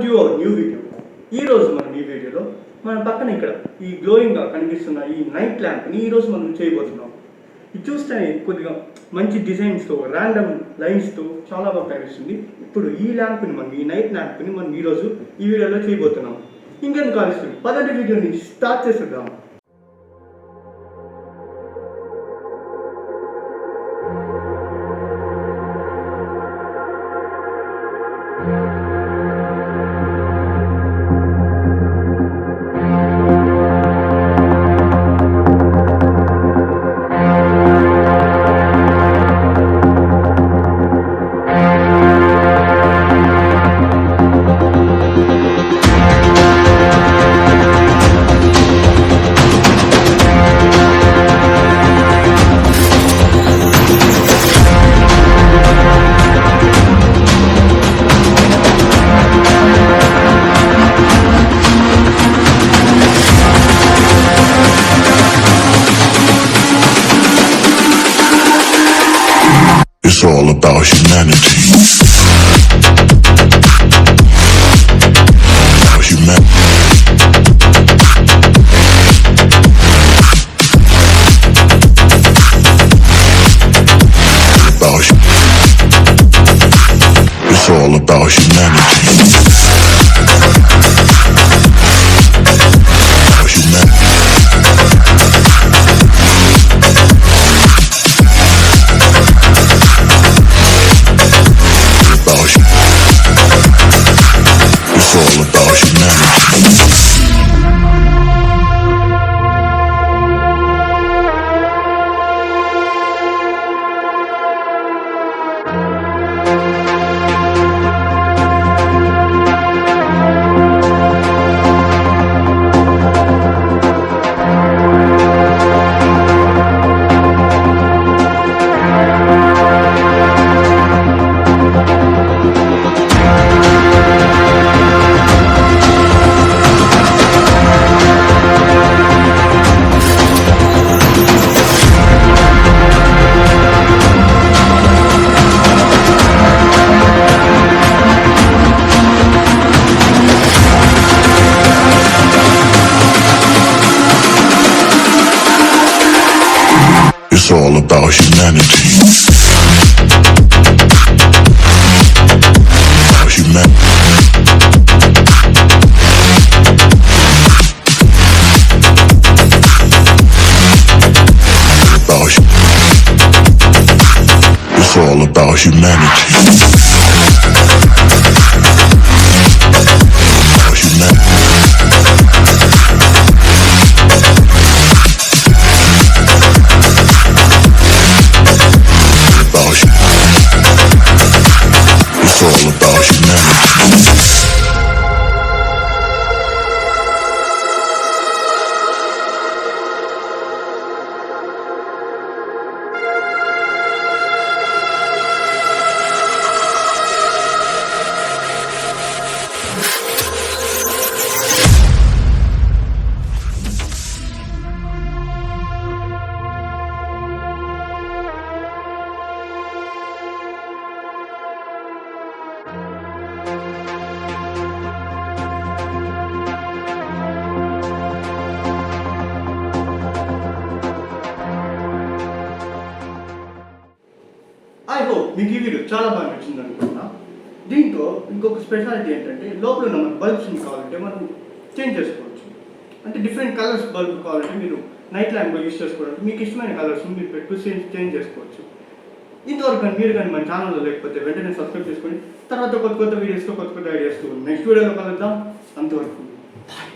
Welcome to your new video. ఈరోజు మనం ఈ వీడియోలో మన పక్కన ఇక్కడ ఈ గ్లోయింగ్గా కనిపిస్తున్న ఈ నైట్ ల్యాంప్ని ఈరోజు మనం చేయబోతున్నాం. ఇది చూస్తే కొద్దిగా మంచి డిజైన్స్తో ర్యాండమ్ లైన్స్తో చాలా బాగా కనిపిస్తుంది. ఇప్పుడు ఈ ల్యాంప్ని మనం ఈ నైట్ ల్యాంప్ని మనం ఈరోజు ఈ వీడియోలో చేయబోతున్నాం. ఇంకెందుకు కాలుస్తుంది పదండి వీడియోని స్టార్ట్ చేసేద్దాం. It's all about humanity. About humanity. It's all about humanity. It's all about humanity. About humanity. It's all about humanity. I hope మీకు ఈ వీడియో చాలా బాగా నచ్చింది అనుకుంటున్నా. దీంట్లో ఇంకొక స్పెషాలిటీ ఏంటంటే లోపల ఉన్న మన బల్బ్స్ని కావాలంటే మనం చేంజ్ చేసుకోవచ్చు. అంటే డిఫరెంట్ కలర్స్ బల్బ్ కావాలంటే మీరు నైట్ ల్యాంప్ యూస్ చేసుకోవడానికి మీకు ఇష్టమైన కలర్స్ మీరు పెట్టుకు చేంజ్ చేసుకోవచ్చు. ఇంతవరకు కానీ మీరు కానీ మన ఛానల్లో లేకపోతే వెంటనే సబ్స్క్రైబ్ చేసుకొని తర్వాత కొత్త కొత్త వీడియోస్తో కొత్త కొత్త ఐడియాస్తో నెక్స్ట్ వీడియోలో కలుద్దాం. అంతవరకు బాయ్.